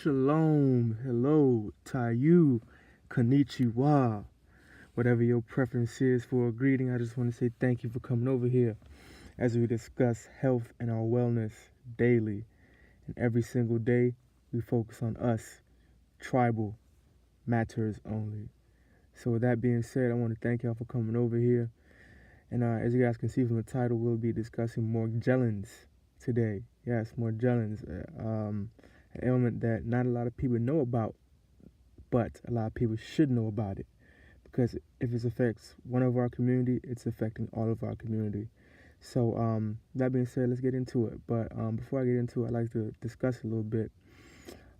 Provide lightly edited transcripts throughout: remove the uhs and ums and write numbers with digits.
shalom, hello, tayu, konnichiwa. Whatever your preference is for a greeting, I just want to say thank you for coming over here as we discuss health and our wellness daily. And every single day, we focus on us, tribal matters only. So with that being said, I want to thank y'all for coming over here. And as you guys can see from the title, we'll be discussing Morgellons today. Yes, Morgellons, an ailment that not a lot of people know about, but a lot of people should know about it. Because if it affects one of our community, it's affecting all of our community. So that being said, let's get into it. But before I get into it, I'd like to discuss a little bit.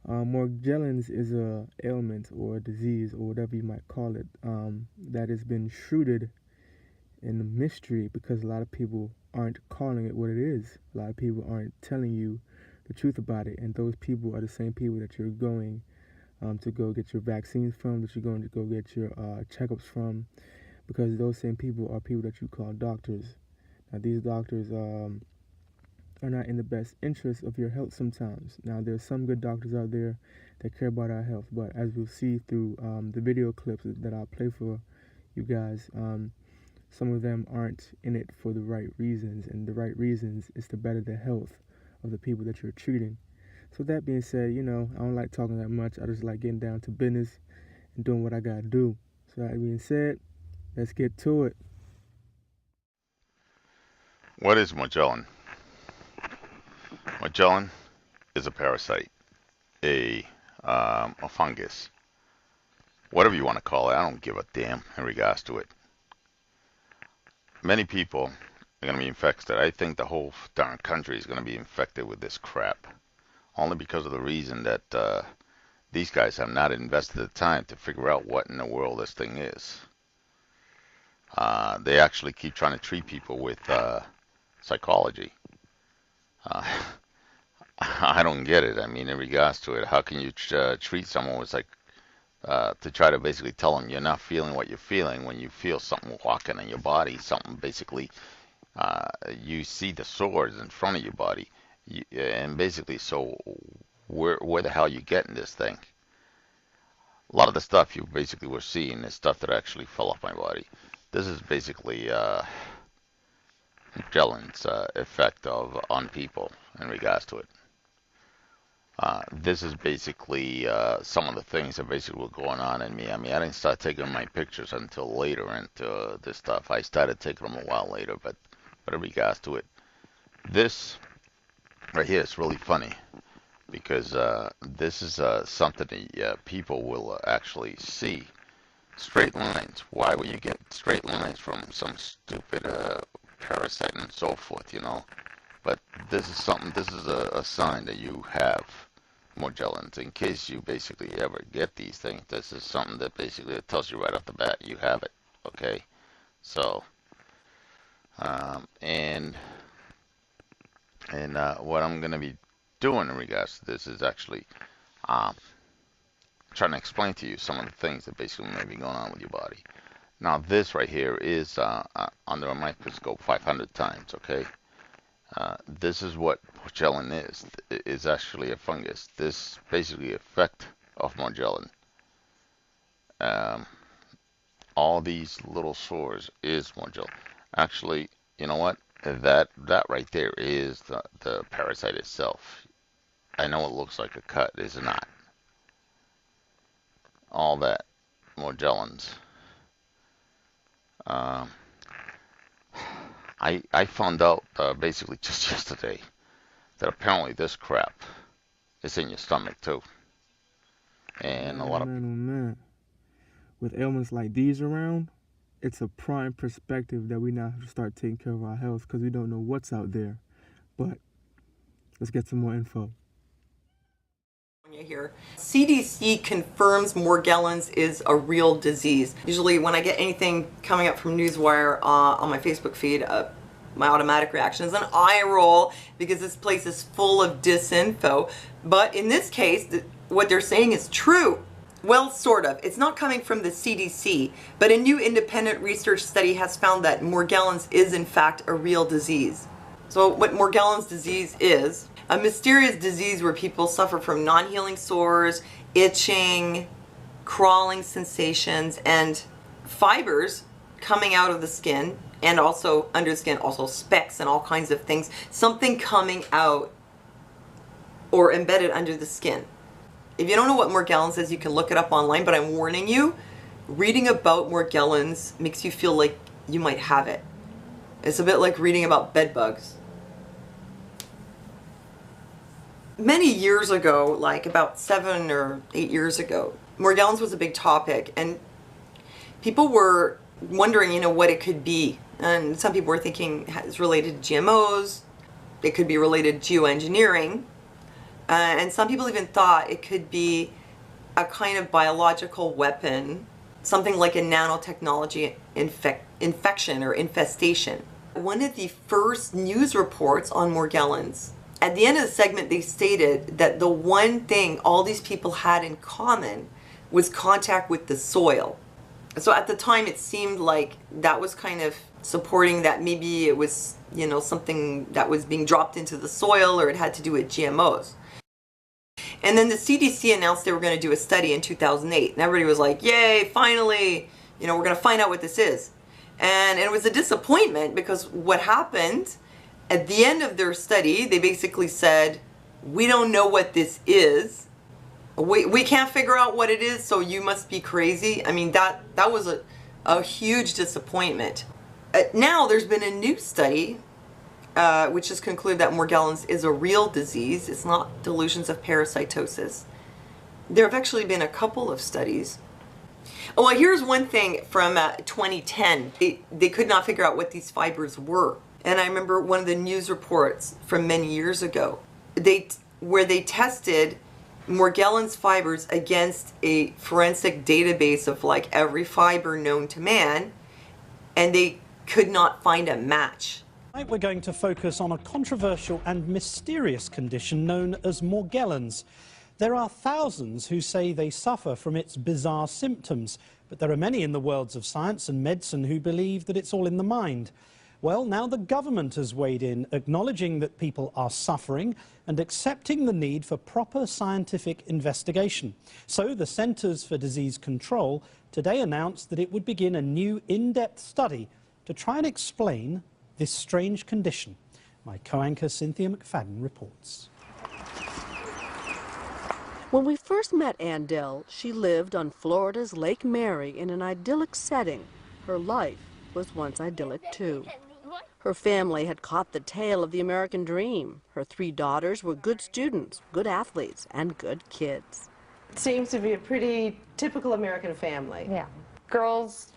Morgellons is a ailment or a disease or whatever you might call it that has been shrouded in the mystery because a lot of people aren't calling it what it is. A lot of people aren't telling you the truth about it, and those people are the same people that you're going to go get your vaccines from, that you're going to go get your checkups from, because those same people are people that you call doctors. Now, these doctors are not in the best interest of your health sometimes. Now, there's some good doctors out there that care about our health, but as we'll see through the video clips that I'll play for you guys, some of them aren't in it for the right reasons, and the right reasons is to better the health of the people that you're treating. So that being said, I don't like talking that much. I just like getting down to business and doing what I gotta do. So that being said, let's get to it. What is Morgellon? Morgellon is a parasite, a fungus, whatever you want to call it. I don't give a damn in regards to it. Many people are going to be infected. I think the whole darn country is going to be infected with this crap, only because of the reason that these guys have not invested the time to figure out what in the world this thing is. They actually keep trying to treat people with psychology. I don't get it. I mean, in regards to it, how can you treat someone with to try to basically tell them you're not feeling what you're feeling when you feel something walking in your body, something basically, you see the sores in front of your body, and basically, so where the hell are you getting this thing? A lot of the stuff you basically were seeing is stuff that actually fell off my body. This is basically Morgellons' effect on people in regards to it. This is basically some of the things that basically were going on in me. I mean, I didn't start taking my pictures until later into this stuff. I started taking them a while later, but in regards to it, this right here is really funny because this is something that people will actually see. Straight lines. Why would you get straight lines from some stupid parasite and so forth, But this is something, this is a sign that you have Morgellons. In case you basically ever get these things, this is something that basically it tells you right off the bat you have it, okay? So, and what I'm going to be doing in regards to this is actually trying to explain to you some of the things that basically may be going on with your body. Now, this right here is under a microscope 500 times, okay? This is what Morgellon is. It is actually a fungus. This basically effect of Morgellon. All these little sores is Morgellon. Actually, you know what? That right there is the parasite itself. I know it looks like a cut. It's not. All that Morgellons. I found out basically just yesterday that apparently this crap is in your stomach too. And a lot of man. With ailments like these around, it's a prime perspective that we now have to start taking care of our health because we don't know what's out there. But let's get some more info. Here. CDC confirms Morgellons is a real disease. Usually when I get anything coming up from Newswire on my Facebook feed, my automatic reaction is an eye roll because this place is full of disinfo. But in this case, what they're saying is true. Well, sort of. It's not coming from the CDC, but a new independent research study has found that Morgellons is in fact a real disease. So what Morgellons disease is, A mysterious disease where people suffer from non-healing sores, itching, crawling sensations, and fibers coming out of the skin and also under the skin, also specks and all kinds of things. Something coming out or embedded under the skin. If you don't know what Morgellons is, you can look it up online, but I'm warning you, reading about Morgellons makes you feel like you might have it. It's a bit like reading about bed bugs. Many years ago, like about 7 or 8 years ago, Morgellons was a big topic, and people were wondering, you know, what it could be. And some people were thinking it's related to GMOs, it could be related to geoengineering, and some people even thought it could be a kind of biological weapon, something like a nanotechnology infection or infestation. One of the first news reports on Morgellons, at the end of the segment, they stated that the one thing all these people had in common was contact with the soil. So at the time, it seemed like that was kind of supporting that maybe it was, you know, something that was being dropped into the soil, or it had to do with GMOs. And then the CDC announced they were going to do a study in 2008, and everybody was like, yay, finally, you know, we're going to find out what this is. And it was a disappointment, because what happened at the end of their study, they basically said, we don't know what this is. We can't figure out what it is, so you must be crazy. I mean, that was a huge disappointment. Now there's been a new study which has concluded that Morgellons is a real disease. It's not delusions of parasitosis. There have actually been a couple of studies. Oh, well, here's one thing from 2010. They could not figure out what these fibers were. And I remember one of the news reports from many years ago, where they tested Morgellons fibers against a forensic database of like every fiber known to man, and they could not find a match. Tonight we're going to focus on a controversial and mysterious condition known as Morgellons. There are thousands who say they suffer from its bizarre symptoms, but there are many in the worlds of science and medicine who believe that it's all in the mind. Well, now the government has weighed in, acknowledging that people are suffering and accepting the need for proper scientific investigation. So the Centers for Disease Control today announced that it would begin a new in-depth study to try and explain this strange condition. My co-anchor Cynthia McFadden reports. When we first met Ann Dell, she lived on Florida's Lake Mary in an idyllic setting. Her life was once idyllic too. Her family had caught the tail of the American dream. Her 3 daughters were good students, good athletes, and good kids. It seems to be a pretty typical American family. Yeah. Girls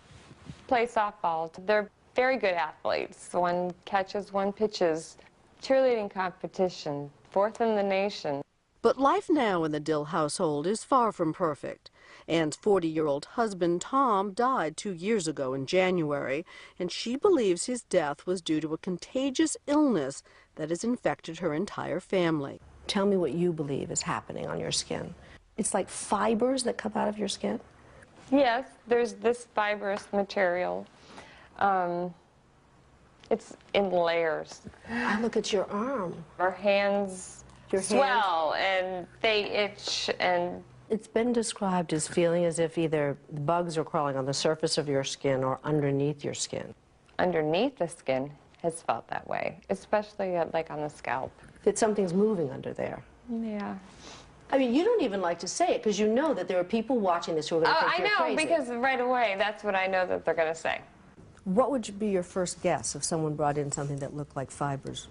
play softball. They're very good athletes. One catches, one pitches. Cheerleading competition, 4th in the nation. But life now in the Dill household is far from perfect. Ann's 40-year-old husband, Tom, died 2 years ago in January, and she believes his death was due to a contagious illness that has infected her entire family. Tell me what you believe is happening on your skin. It's like fibers that come out of your skin? Yes, there's this fibrous material. It's in layers. I look at your arm. Our hands swell and they itch, and it's been described as feeling as if either bugs are crawling on the surface of your skin or underneath your skin. Underneath the skin has felt that way, especially like on the scalp. That something's moving under there. Yeah. I mean, you don't even like to say it because you know that there are people watching this who are going to think you're crazy. I know, because right away that's what I know that they're going to say. What would be your first guess if someone brought in something that looked like fibers?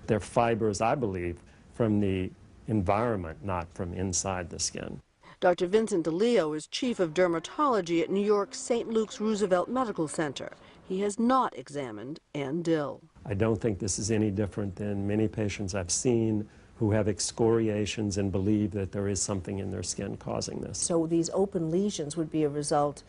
They're fibers, I believe, from the environment, not from inside the skin. Dr. Vincent DeLeo is chief of dermatology at New York's St. Luke's Roosevelt Medical Center. He has not examined Ann Dill. I don't think this is any different than many patients I've seen who have excoriations and believe that there is something in their skin causing this. So these open lesions would be a result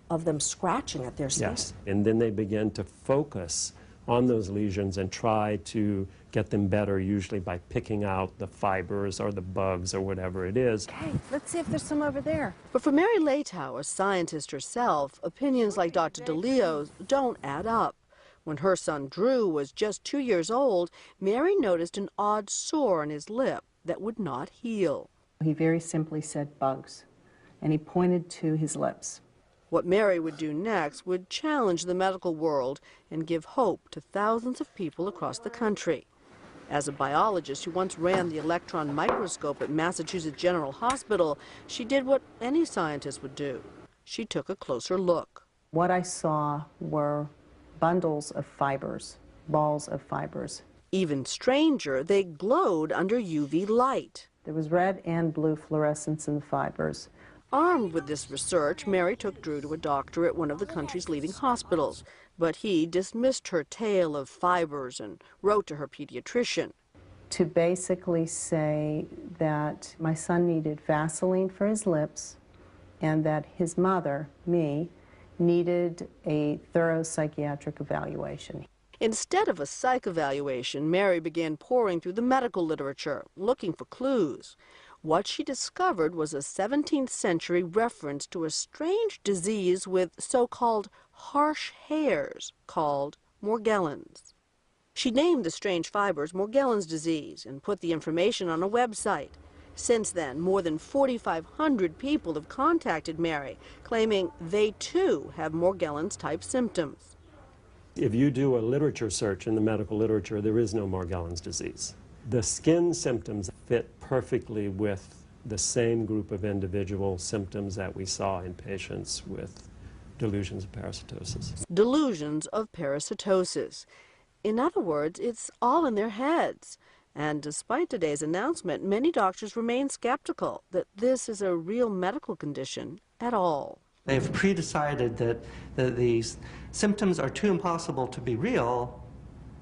of them scratching at their skin? Yes, and then they begin to focus on those lesions and try to get them better, usually by picking out the fibers or the bugs or whatever it is. Okay, let's see if there's some over there. But for Mary Leitao, a scientist herself, opinions like Dr. DeLeo's don't add up. When her son Drew was just 2 years old, Mary noticed an odd sore on his lip that would not heal. He very simply said bugs, and he pointed to his lips. What Mary would do next would challenge the medical world and give hope to thousands of people across the country. As a biologist who once ran the electron microscope at Massachusetts General Hospital, she did what any scientist would do. She took a closer look. What I saw were bundles of fibers, balls of fibers. Even stranger, they glowed under UV light. There was red and blue fluorescence in the fibers. Armed with this research, Mary took Drew to a doctor at one of the country's leading hospitals, but he dismissed her tale of fibers and wrote to her pediatrician. To basically say that my son needed Vaseline for his lips and that his mother, me, needed a thorough psychiatric evaluation. Instead of a psych evaluation, Mary began poring through the medical literature, looking for clues. What she discovered was a 17th century reference to a strange disease with so-called harsh hairs called Morgellons. She named the strange fibers Morgellons Disease and put the information on a website. Since then, more than 4,500 people have contacted Mary, claiming they too have Morgellons-type symptoms. If you do a literature search in the medical literature, there is no Morgellons disease. The skin symptoms fit perfectly with the same group of individual symptoms that we saw in patients with delusions of parasitosis. Delusions of parasitosis. In other words, it's all in their heads. And despite today's announcement, many doctors remain skeptical that this is a real medical condition at all. They've pre-decided that these symptoms are too impossible to be real,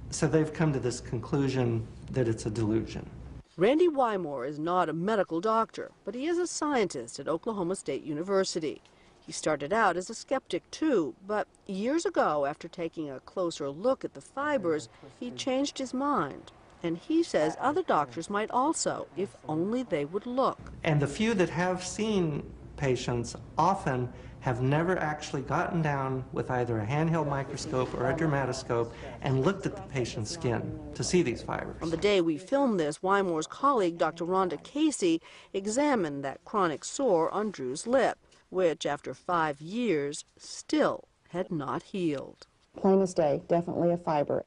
so they've come to this conclusion that it's a delusion. Randy Wymore is not a medical doctor, but he is a scientist at Oklahoma State University. He started out as a skeptic too, but years ago, after taking a closer look at the fibers, he changed his mind. And he says other doctors might also, if only they would look. And the few that have seen patients often have never actually gotten down with either a handheld microscope or a dermatoscope and looked at the patient's skin to see these fibers. On the day we filmed this, Wymore's colleague, Dr. Rhonda Casey, examined that chronic sore on Drew's lip, which, after 5 years, still had not healed. Plain as day, definitely a fiber.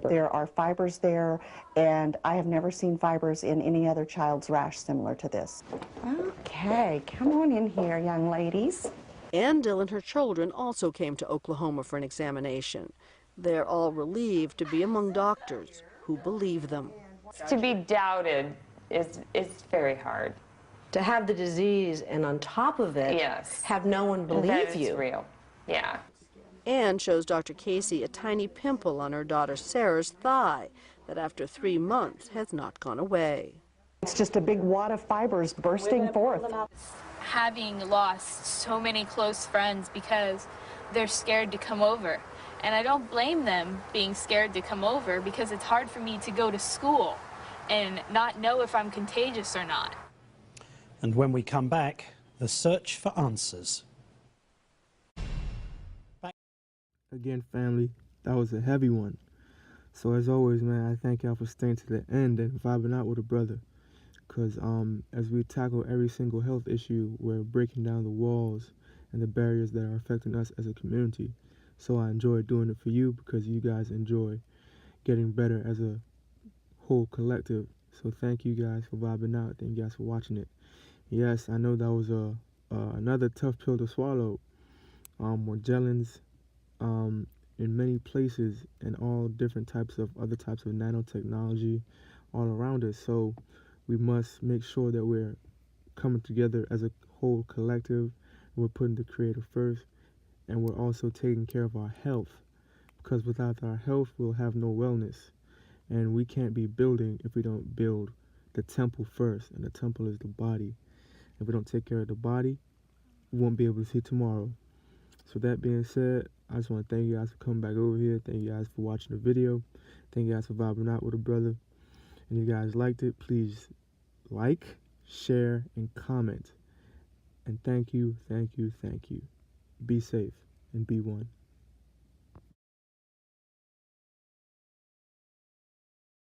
There are fibers there, and I have never seen fibers in any other child's rash similar to this. Okay, come on in here, young ladies. Ann Dill and her children also came to Oklahoma for an examination. They're all relieved to be among doctors who believe them. To be doubted is very hard. To have the disease and on top of it, Yes. have no one That believe it's you. real. Yeah. Ann shows Dr. Casey a tiny pimple on her daughter Sarah's thigh that after 3 months has not gone away. It's just a big wad of fibers bursting forth. Having lost so many close friends because they're scared to come over. And I don't blame them being scared to come over because it's hard for me to go to school and not know if I'm contagious or not. And when we come back, the search for answers. Again, family, that was a heavy one. So as always, man, I thank y'all for staying to the end and vibing out with a brother. Because as we tackle every single health issue, we're breaking down the walls and the barriers that are affecting us as a community. So I enjoy doing it for you because you guys enjoy getting better as a whole collective. So thank you guys for vibing out. Thank you guys for watching it. Yes, I know that was another tough pill to swallow. Morgellons in many places and all different types of other types of nanotechnology all around us. So we must make sure that we're coming together as a whole collective. We're putting the creator first, and we're also taking care of our health, because without our health, we'll have no wellness. And we can't be building if we don't build the temple first, and the temple is the body. If we don't take care of the body, we won't be able to see tomorrow. So that being said, I just want to thank you guys for coming back over here. Thank you guys for watching the video. Thank you guys for vibing out with a brother. And if you guys liked it, please like, share, and comment. And thank you, thank you, thank you. Be safe and be one.